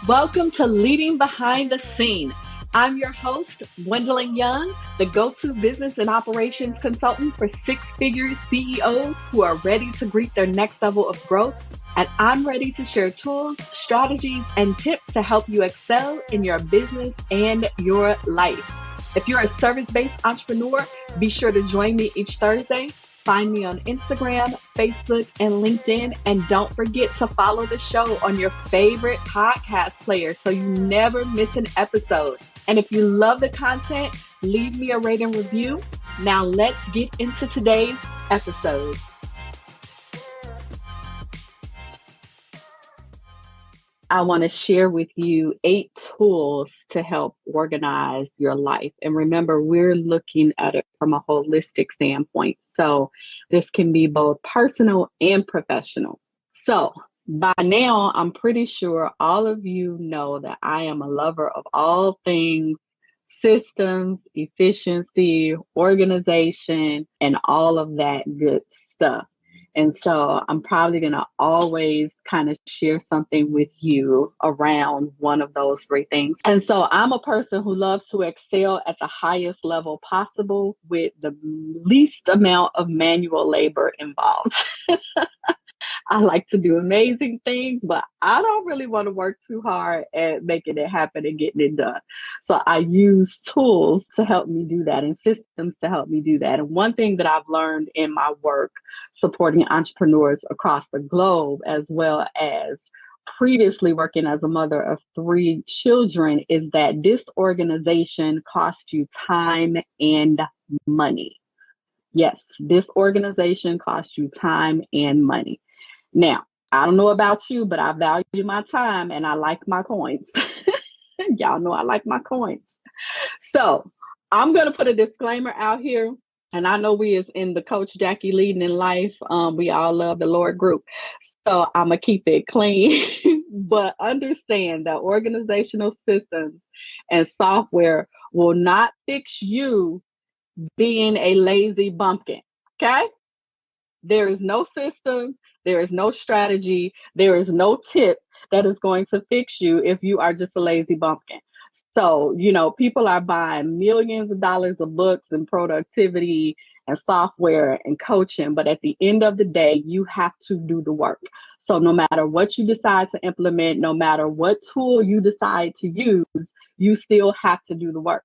Welcome to Leading Behind the Scene. I'm your host, Gwendolyn Young, the go-to business and operations consultant for six-figure CEOs who are ready to greet their next level of growth. And I'm ready to share tools, strategies, and tips to help you excel in your business and your life. If you're a service-based entrepreneur, be sure to join me each Thursday. Find me on Instagram, Facebook, and LinkedIn. And don't forget to follow the show on your favorite podcast player so you never miss an episode. And if you love the content, leave me a rate and review. Now let's get into today's episode. I want to share with you 8 tools to help organize your life. And remember, we're looking at it from a holistic standpoint. So this can be both personal and professional. So by now, I'm pretty sure all of you know that I am a lover of all things systems, efficiency, organization, and all of that good stuff. And so I'm probably going to always kind of share something with you around one of those 3 things. And so I'm a person who loves to excel at the highest level possible with the least amount of manual labor involved. I like to do amazing things, but I don't really want to work too hard at making it happen and getting it done. So I use tools to help me do that and systems to help me do that. And one thing that I've learned in my work supporting entrepreneurs across the globe, as well as previously working as a mother of 3 children, is that disorganization costs you time and money. Yes, disorganization costs you time and money. Now, I don't know about you, but I value my time and I like my coins. Y'all know I like my coins. So I'm going to put a disclaimer out here. And I know we is in the Coach Jackie Leading in Life. We all love the Lord group. So I'm going to keep it clean. But understand that organizational systems and software will not fix you being a lazy bumpkin. Okay? There is no system. There is no strategy. There is no tip that is going to fix you if you are just a lazy bumpkin. So, people are buying millions of dollars of books and productivity and software and coaching. But at the end of the day, you have to do the work. So no matter what you decide to implement, no matter what tool you decide to use, you still have to do the work.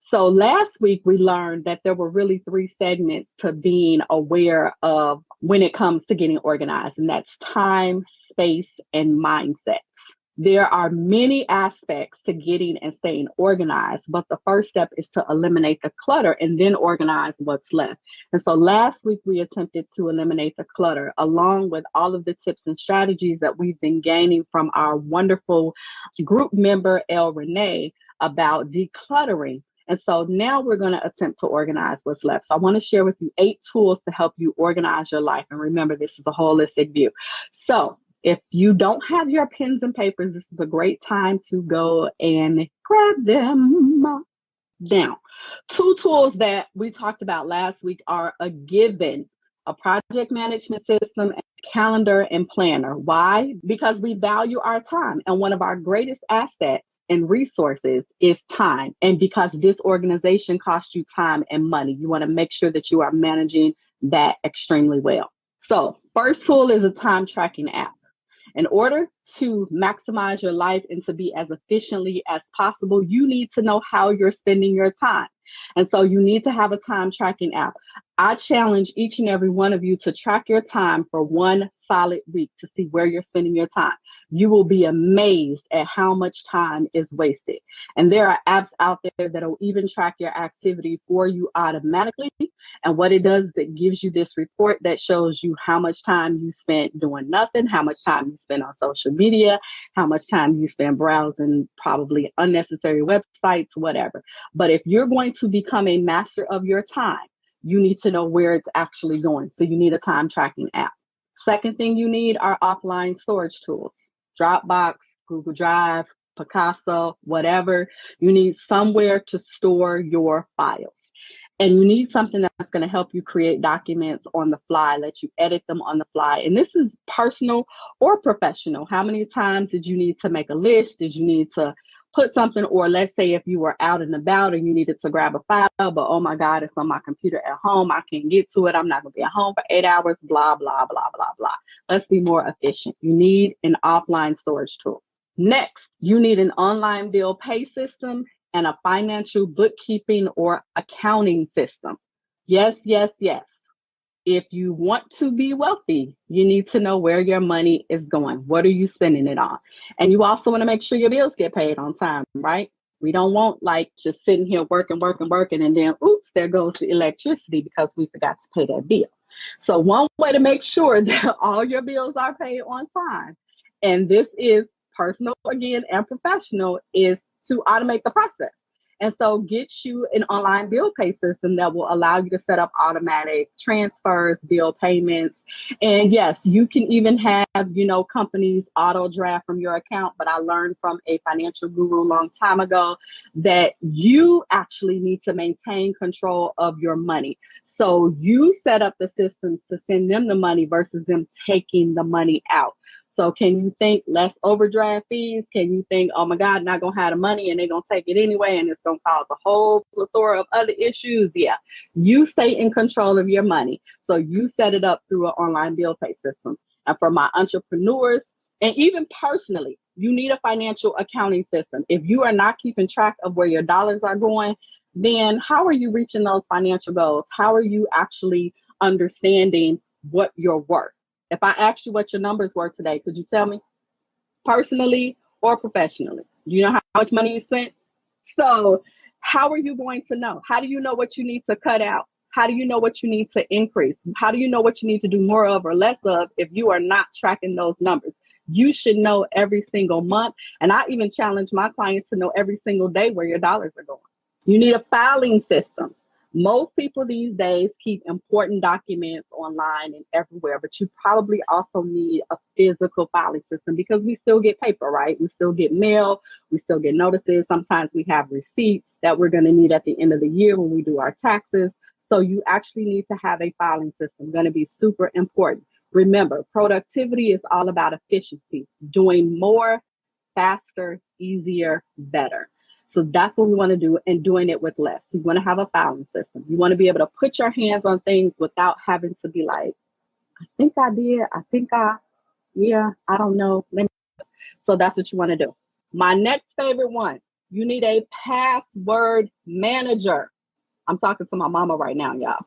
So last week, we learned that there were really 3 segments to being aware of when it comes to getting organized, and that's time, space, and mindsets. There are many aspects to getting and staying organized, but the first step is to eliminate the clutter and then organize what's left. And so last week, we attempted to eliminate the clutter along with all of the tips and strategies that we've been gaining from our wonderful group member, El Renee, about decluttering. And so now we're going to attempt to organize what's left. So I want to share with you 8 tools to help you organize your life. And remember, this is a holistic view. So if you don't have your pens and papers, this is a great time to go and grab them. Now, 2 tools that we talked about last week are a given: a project management system, and calendar and planner. Why? Because we value our time. And one of our greatest assets and resources is time. And because disorganization costs you time and money, you want to make sure that you are managing that extremely well. So first tool is a time tracking app. In order to maximize your life and to be as efficiently as possible, you need to know how you're spending your time. And so you need to have a time tracking app. I challenge each and every one of you to track your time for 1 solid week to see where you're spending your time. You will be amazed at how much time is wasted. And there are apps out there that will even track your activity for you automatically. And what it does is it gives you this report that shows you how much time you spent doing nothing, how much time you spent on social media, how much time you spend browsing probably unnecessary websites, whatever. But if you're going to become a master of your time, you need to know where it's actually going. So you need a time tracking app. Second thing you need are offline storage tools. Dropbox, Google Drive, Picasso, whatever. You need somewhere to store your files. And you need something that's going to help you create documents on the fly, let you edit them on the fly. And this is personal or professional. How many times did you need to make a list? Did you need to put something? Or let's say if you were out and about and you needed to grab a file, but oh my God, it's on my computer at home. I can't get to it. I'm not going to be at home for 8 hours, blah, blah, blah, blah, blah. Let's be more efficient. You need an offline storage tool. Next, you need an online bill pay system and a financial bookkeeping or accounting system. Yes, yes, yes. If you want to be wealthy, you need to know where your money is going. What are you spending it on? And you also want to make sure your bills get paid on time, right? We don't want like just sitting here working, and then oops, there goes the electricity because we forgot to pay that bill. So one way to make sure that all your bills are paid on time, and this is personal again and professional, is to automate the process. And so get you an online bill pay system that will allow you to set up automatic transfers, bill payments. And yes, you can even have, companies auto draft from your account. But I learned from a financial guru a long time ago that you actually need to maintain control of your money. So you set up the systems to send them the money versus them taking the money out. So can you think less overdraft fees? Can you think, oh my God, not going to have the money and they're going to take it anyway and it's going to cause a whole plethora of other issues? Yeah, you stay in control of your money. So you set it up through an online bill pay system. And for my entrepreneurs, and even personally, you need a financial accounting system. If you are not keeping track of where your dollars are going, then how are you reaching those financial goals? How are you actually understanding what you're worth? If I asked you what your numbers were today, could you tell me personally or professionally? Do you know how much money you spent? So how are you going to know? How do you know what you need to cut out? How do you know what you need to increase? How do you know what you need to do more of or less of if you are not tracking those numbers? You should know every single month. And I even challenge my clients to know every single day where your dollars are going. You need a filing system. Most people these days keep important documents online and everywhere, but you probably also need a physical filing system because we still get paper, right? We still get mail, we still get notices. Sometimes we have receipts that we're going to need at the end of the year when we do our taxes. So you actually need to have a filing system, going to be super important. Remember, productivity is all about efficiency, doing more, faster, easier, better. So that's what we want to do, and doing it with less. You want to have a filing system. You want to be able to put your hands on things without having to be like, I think I did. I don't know. So that's what you want to do. My next favorite one, you need a password manager. I'm talking to my mama right now, y'all.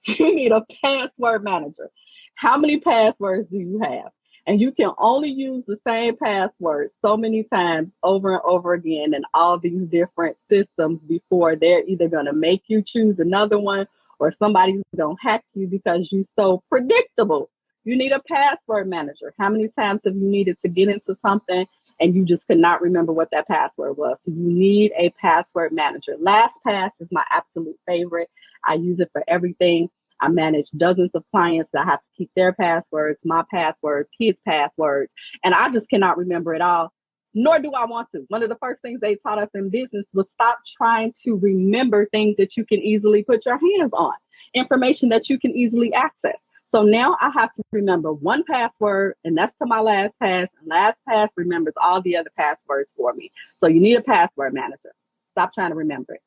You need a password manager. How many passwords do you have? And you can only use the same password so many times over and over again in all these different systems before they're either going to make you choose another one or somebody's going to hack you because you're so predictable. You need a password manager. How many times have you needed to get into something and you just could not remember what that password was? So you need a password manager. LastPass is my absolute favorite. I use it for everything. I manage dozens of clients that have to keep their passwords, my passwords, kids' passwords, and I just cannot remember it all, nor do I want to. One of the first things they taught us in business was stop trying to remember things that you can easily put your hands on, information that you can easily access. So now I have to remember one password, and that's to my LastPass, and LastPass remembers all the other passwords for me. So you need a password manager. Stop trying to remember it.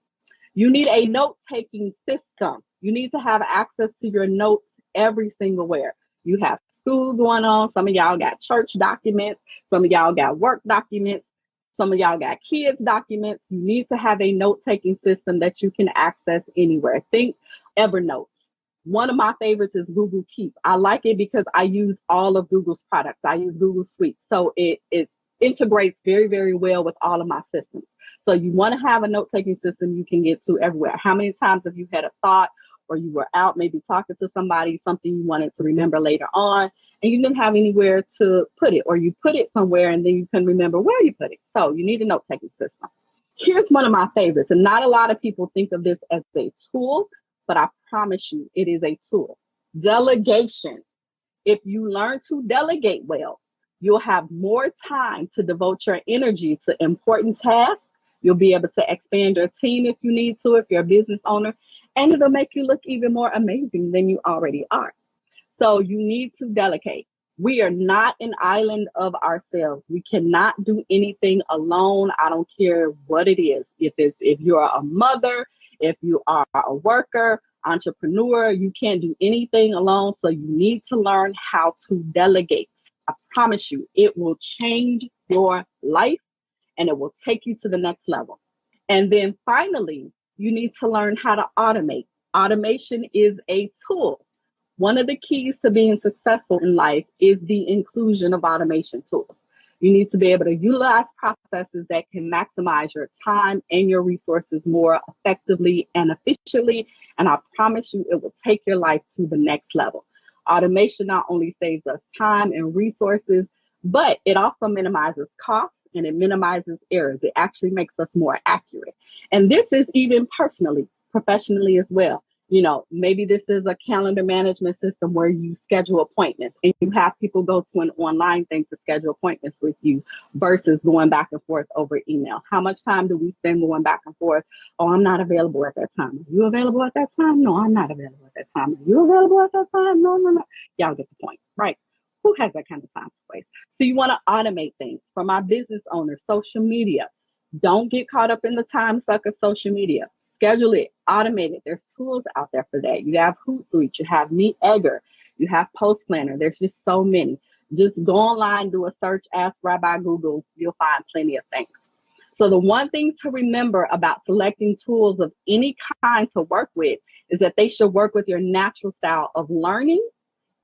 You need a note-taking system. You need to have access to your notes every single where. You have school going on. Some of y'all got church documents. Some of y'all got work documents. Some of y'all got kids documents. You need to have a note-taking system that you can access anywhere. Think Evernote. One of my favorites is Google Keep. I like it because I use all of Google's products. I use Google Suite. So it integrates very, very well with all of my systems. So you want to have a note-taking system you can get to everywhere. How many times have you had a thought or you were out maybe talking to somebody, something you wanted to remember later on, and you didn't have anywhere to put it, or you put it somewhere and then you couldn't remember where you put it? So you need a note-taking system. Here's one of my favorites, and not a lot of people think of this as a tool, but I promise you it is a tool. Delegation. If you learn to delegate well, you'll have more time to devote your energy to important tasks You'll be able to expand your team if you need to, if you're a business owner, and it'll make you look even more amazing than you already are. So you need to delegate. We are not an island of ourselves. We cannot do anything alone. I don't care what it is. If you're a mother, if you are a worker, entrepreneur, you can't do anything alone. So you need to learn how to delegate. I promise you, it will change your life and it will take you to the next level. And then finally, you need to learn how to automate. Automation is a tool. One of the keys to being successful in life is the inclusion of automation tools. You need to be able to utilize processes that can maximize your time and your resources more effectively and efficiently. And I promise you, it will take your life to the next level. Automation not only saves us time and resources, but it also minimizes costs and it minimizes errors. It actually makes us more accurate. And this is even personally, professionally as well. You know, maybe this is a calendar management system where you schedule appointments and you have people go to an online thing to schedule appointments with you versus going back and forth over email. How much time do we spend going back and forth? Oh, I'm not available at that time. Are you available at that time? No, I'm not available at that time. Are you available at that time? No. Y'all get the point, right? Who has that kind of time space? So you want to automate things. For my business owners, social media. Don't get caught up in the time suck of social media. Schedule it, automate it. There's tools out there for that. You have Hootsuite, you have Meet Egger, you have Post Planner. There's just so many. Just go online, do a search, ask Rabbi Google. You'll find plenty of things. So the one thing to remember about selecting tools of any kind to work with is that they should work with your natural style of learning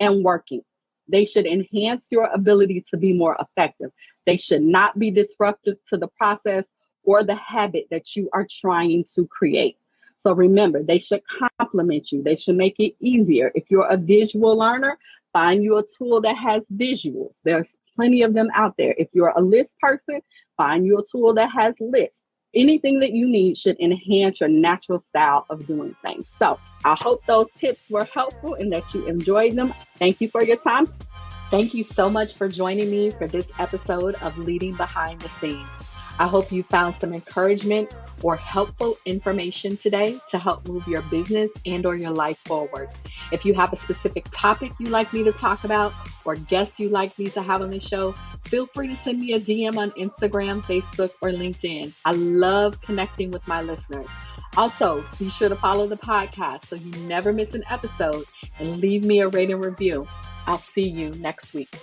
and working. They should enhance your ability to be more effective. They should not be disruptive to the process or the habit that you are trying to create. So remember, they should complement you. They should make it easier. If you're a visual learner, find you a tool that has visuals. There's plenty of them out there. If you're a list person, find you a tool that has lists. Anything that you need should enhance your natural style of doing things. So I hope those tips were helpful and that you enjoyed them. Thank you for your time. Thank you so much for joining me for this episode of Leading Behind the Scenes. I hope you found some encouragement or helpful information today to help move your business and or your life forward. If you have a specific topic you'd like me to talk about or guests you'd like me to have on the show, feel free to send me a DM on Instagram, Facebook, or LinkedIn. I love connecting with my listeners. Also, be sure to follow the podcast so you never miss an episode and leave me a rating review. I'll see you next week.